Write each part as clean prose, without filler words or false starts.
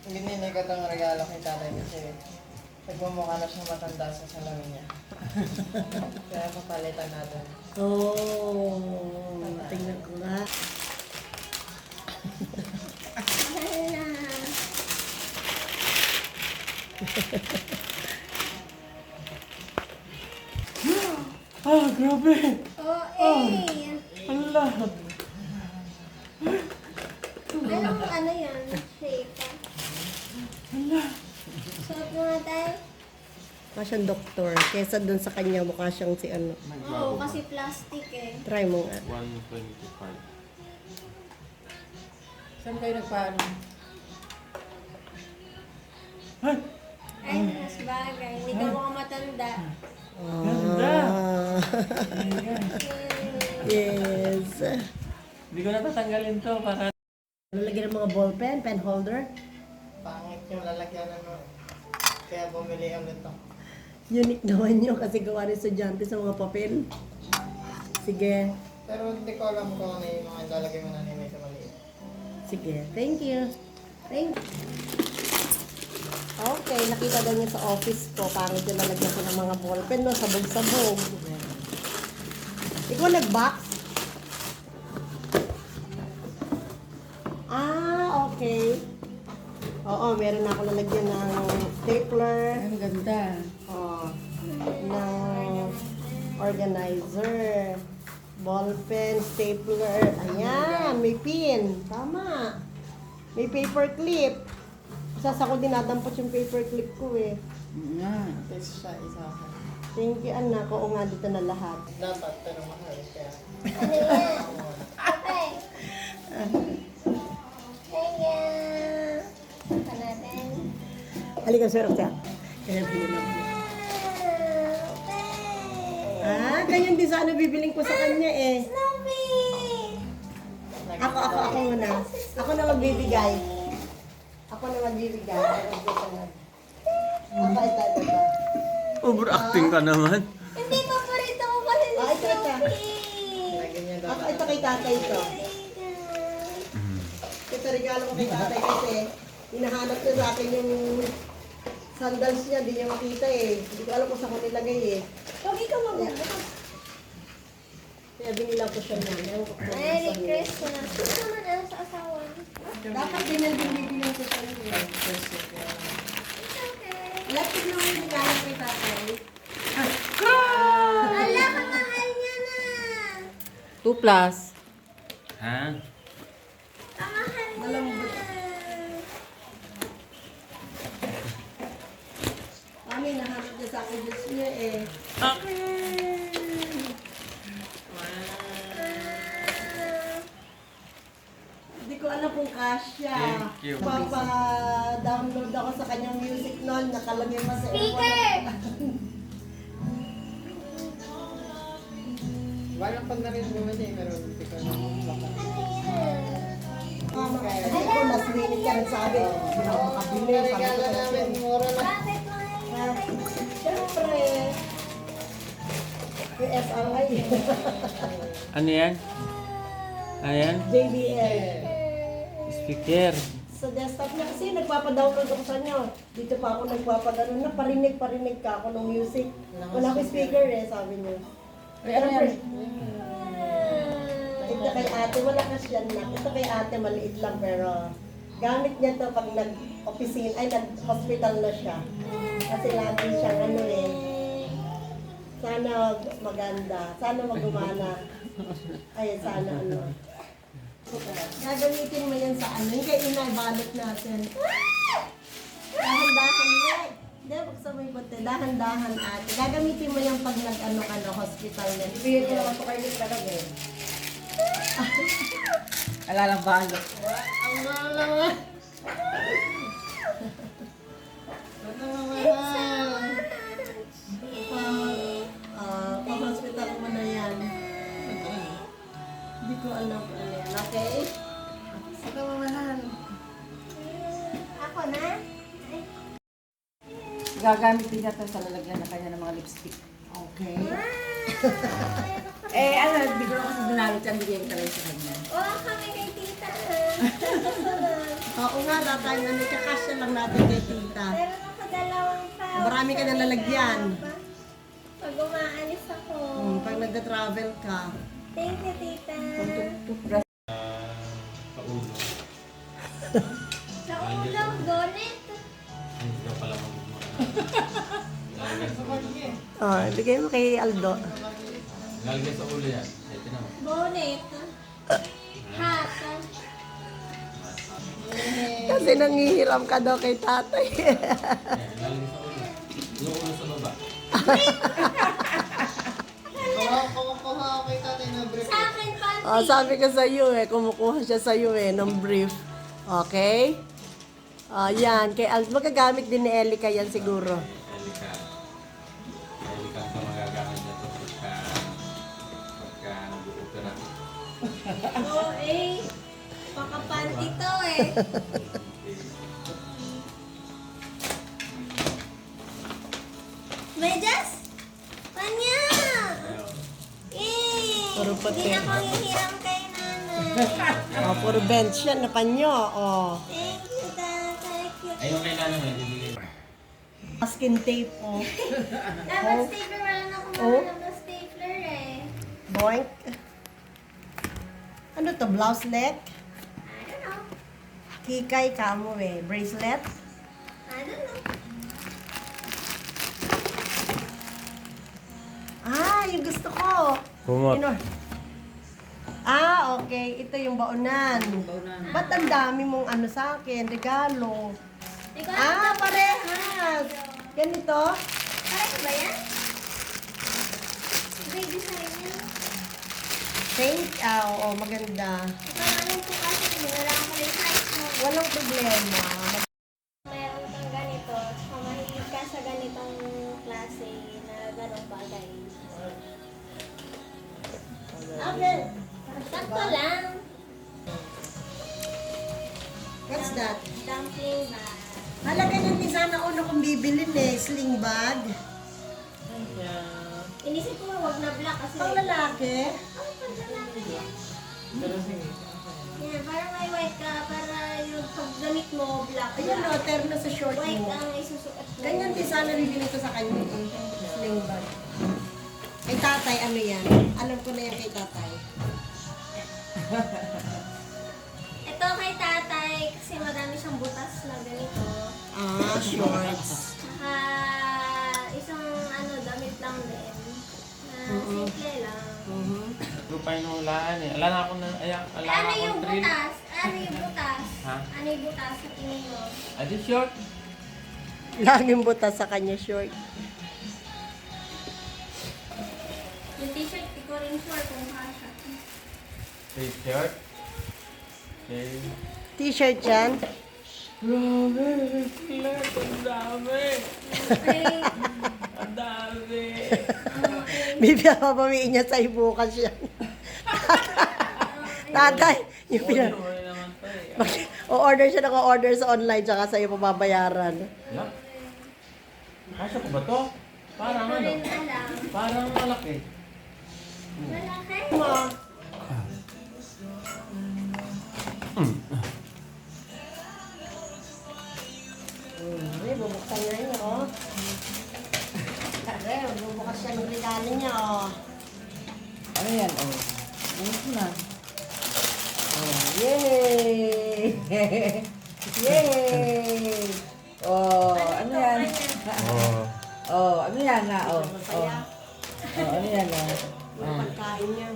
Binili ko itong regalo kay tatay kasi nagmumukha na siyang matanda sa salamin niya. Kaya papalitan natin. Oh, tingnan ko nga. Ah, grabe! Ang lahat! Ano yan? Shape. Hala! Suot mo nga tayo. Mukha siyang doktor. Kesa dun sa kanya, mukha siyang si ano. Oo, kasi plastic eh. Try mo nga. 125. Saan kayo nagpaano? Ay! Ay, mas bagay. Hindi ka mukhang matanda. Ganda! Yes. Hindi ko natatanggalin to para Lalagyan ng mga ballpen, pen holder. pangit yung lalagyan mo. Kaya bumili ulit to. Unique naman yun kasi gawa rin estudyante sa mga papel. Sige. Pero hindi ko alam kung ano yung mga lalagay mo na nilay sa maliit. Sige. Thank you. Thank you. Okay, nakita daw niya sa office ko. Parang yung lalagyan ko ng mga ballpen, no? Sabog-sabog. Ikaw nag-box? Ah, okay. Oo, meron na ako lalagyan ng stapler. Ang ganda. Oh, ng organizer. Ballpen, stapler. Ayan, may pin. Tama. May paper clip. Sas ako dinadampot yung paper clip ko eh. Tapos siya isa ka. Thank you, anak. Oo nga, dito na lahat. Dapat, pero mahal. Kaya, Ano yan? Okay. Thank you. Saka natin. Halika, sir. Siya. Kaya bilhin ako. Okay. Ah, ganyan din sana bibiling ko sa kanya eh. Snoopy! Ako muna. Ako na magbibigay. Ako na magbibigay. Ako, ito. Overacting ka naman. Hindi, paborito ko kasi si Ah, ito. Snoopy. lagyan niya daw. Ako, ito kay tatay ito. Ito regalo ko kay tatay kasi hinahanap niya sa akin yung sandals niya, hindi niya makita eh. Hindi ko alam kung saan ko nilagay eh. Huwag ikaw magbubukas. Kaya binilang ko siya niyan. Ewan ko kung Merry nasaan yun. Christmas. Ito naman ano sa asawa. Dapat din ang binibilang ko siya niyan. It's okay. Lapit na yung regalo kay tatay. Ala, kamahal niya na. 2 plus. Ha? Kamahal niya Malambot. na. Mami, nahanap niya sa akin Diyos niya eh. Hindi ko alam kung kasya. Thank you. Papa-download ako sa kanyang music noon. Nakalagay pa sa Speaker! Walang pag na rin bumili, pero hindi ko na baka. Mama, kasi ko last minute ka nagsabi. Hindi ako makabili. Sabi ko Regalo sa namin, mura na. Bakit mahal niya? Siyempre. Yung SRI. Ano yan? Ayan? JBL. Speaker. Sa desktop niya kasi nagpapadownload ako sa inyo. Dito pa ako nagpapadano na parinig ka ako ng music. Wala akong speaker eh, sabi niyo. Siyempre. Ito kay ate, wala kasi yan na. Ito kay ate, maliit lang pero gamit niya to pag nag-opisina, ay nag-hospital na siya. Kasi lagi siyang ano eh. Sana maganda, sana magumana. Ay, sana ano. Gagamitin mo yan sa ano, yung kay ina, ibalot natin. Dahan-dahan na. Hindi, buksan mo yung bote. Dahan-dahan ate. Gagamitin mo yan pag nag-ano, hospital na. Ibigay ko naman po kayo dito talaga eh. Alalang balot. Ang mahal naman. Pa-hospital mo na yan. Hindi ko alam kung ano yan. Okay? Saka mamahal. Ako na? Gagamitin niya ito sa lalagyan na kanya ng mga lipstick. Okay. Eh, ano, di ko lang kasi dinalo siya, bigyan ko talaga sa kanya. Oo, kami kay tita. Oo nga, tatay na nakakasya lang natin kay tita. Meron ako dalawang pa. Marami ka na lalagyan. Pag umaalis ako. Pag nagda-travel ka. Thank you, tita. Paulo. Sa ulo, bonnet. Hindi ka pala magmumura. Oh, bigay mo kay Aldo. Lalagay sa ulo yan. Ay, tinama. Bonnet. Hat. Kasi nangihiram ka daw kay tatay. Ayan, lalagay sa ulo. Yung ulo sa baba. Kuha ako kay tatay na brief. Sa akin, panty. Oh, sabi ko sa iyo kumukuha siya sa iyo ng brief. Okay? Yan. Kay Aldo, magagamit din ni Elika yan siguro. Elika. Elika ang magagamit niya ito pagka nag-uupo na. Oo, eh. Baka panty to eh. Medyas? Panya! Eh! Puro puti. Hindi na ako hihiram kay nanay. Oh, puro bench yan na panyo. Oh. Thank you, tatay. Cute. Ay, yung kailangan mo, ibibigay. Masking tape, oh. Dapat stapler, wala na akong Oh. mahanap na stapler eh. Boink. Ano to? Blouse leg? I don't know. Kikay, kamo bracelet? I don't know. Yung gusto ko. Kumot. Okay. Ito yung baunan. Ba't ang dami mong ano sa akin? Regalo. Ikaw, Parehas. Ganito? pareho ba yan? Baby sa yan. Oo, maganda. Ikaw naman po kasi wala ko yung size mo. Walang problema. Mayroon kang ganito, kung mahilig ka sa ganitong klase na ganong bagay. Okay. Sakto lang. What's that? Dumpling bag. Halaga niyan din sana una kong bibilin sling bag. Inisip ko wag na black kasi. Pang lalaki. Oh, pang lalaki yan. Pero sige. Yan, parang may white ka, para yung paggamit mo, black. Ayun no, terno sa short White mo. ang isusuot mo. Ganyan din sana bibilin ko sa kanya. Sling bag. Kay tatay, ano yan? Alam ko na yan kay tatay. Ito kay tatay, kasi madami siyang butas na ganito. Shorts. Saka isang damit lang din. Na simple lang. Ito pa yung hulaan eh. Ala na ako na, ala na Ano akong yung drill. butas? Ano yung butas? Ha? Ano yung butas sa tingin mo? Adi short. Laging butas sa kanya short. Yung t-shirt, di ko rin sure kung kasha. T-shirt. Okay. T-shirt yan. Grabe, Claire, ang dami. Okay. Ang dami. Bibi, papawiin niya sa bukas yan. Tatay, yung Order naman to eh. o-order siya naka-order sa online tsaka sa'yo pababayaran. Yeah. Kasya ko ba to? Parang Hindi ko ano? rin alam. Parang malaki. Malaki. Bubuksan niya yun, oh. Bubukas siya ng regalo niya, oh. Ano yan, oh? Ano na? Oh, yay! Yay! Oh, ano yan? Oh. Oh, ano yan na? Oh, oh. Oh, ano yan na? Oh. Pagkain niya.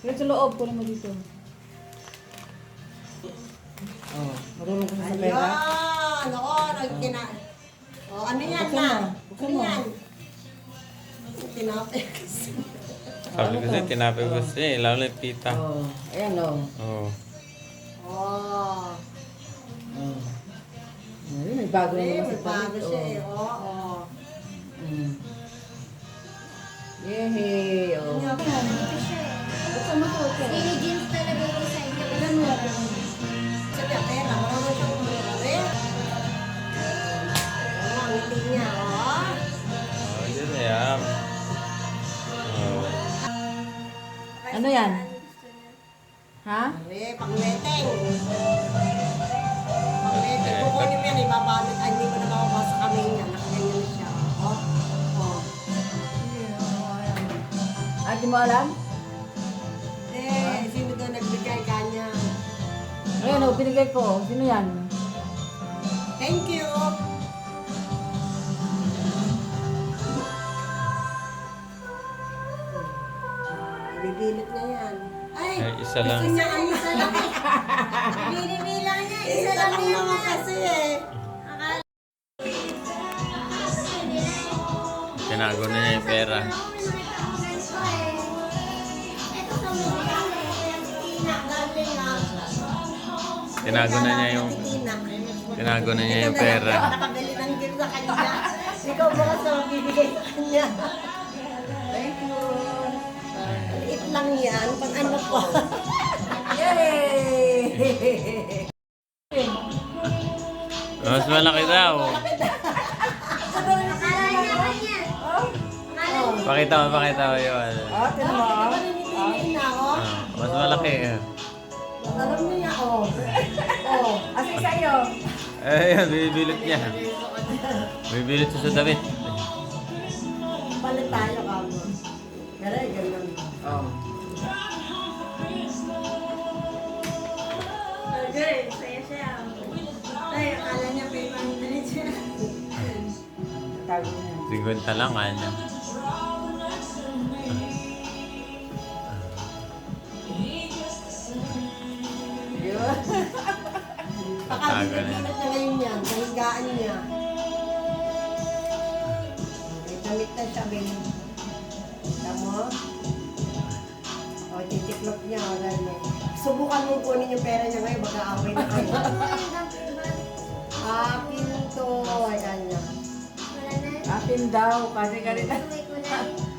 Pero sa loob ko naman dito. Oh, marunong ka sa pera? Ayan! Oo, oh, ano yan Buksan na? mo, buksan Ano mo. yan? Tinapay kasi. Sabi ko sa'yo, tinapay ko sa'yo. Lalo na yung tita. Oh, ayan oh. Oh. Oh. Oh. Ayun, may bago na naman May sa bago palit. siya, Oh. Oo. Mm. Yay! Oh. Buksan mo to. Skinny jeans talaga yung design niya. Alam mo. Sabi, pera. Marunong siyang kumari. Oh, ang ngiti niya, oh. Oh, yun yan. Oh. Ano yan? Ha? Pare, pang-weteng. mo alam? Sino daw nagbigay kanya? Ayan o, binigay ko. Sino yan? Thank you! Bibilot na yan. Ay, Ay, isa lang. gusto niya ang isa lang. Binibilang niya, isa Isa lang lang yun. naman kasi eh. Tinago na niya yung pera. Tinago na niya yung tinago na niya yung pera. Nakabili ng gift sa kanya. Ikaw ba sa mabibigay sa kanya? Thank you. Maliit lang yan. Pang ano po. Yay! Mas malaki daw. Pakita mo yun. Oh, tinan mo. Oh. Pinili na ako. Mas malaki. Alam niya oh. Oh. Asa sa'yo? Ayun, bibilot niya. Bibilot siya sa damit. Palit tayo kamo. Pero ganun. Oh. Okay, saya siya. Ay, akala niya may pang-minute siya. Tago niya. 50 lang, kanya. Yun. Baka binibilit na ngayon yan. Nahigaan niya. May damit na siya, Ben. Kita mo? O, titiklop niya. O, ganun. Subukan mo kunin yung pera niya ngayon. Mag-aaway na kayo. Akin to. Ayan niya. Wala na. Atin daw, kasi ganito. May kulay.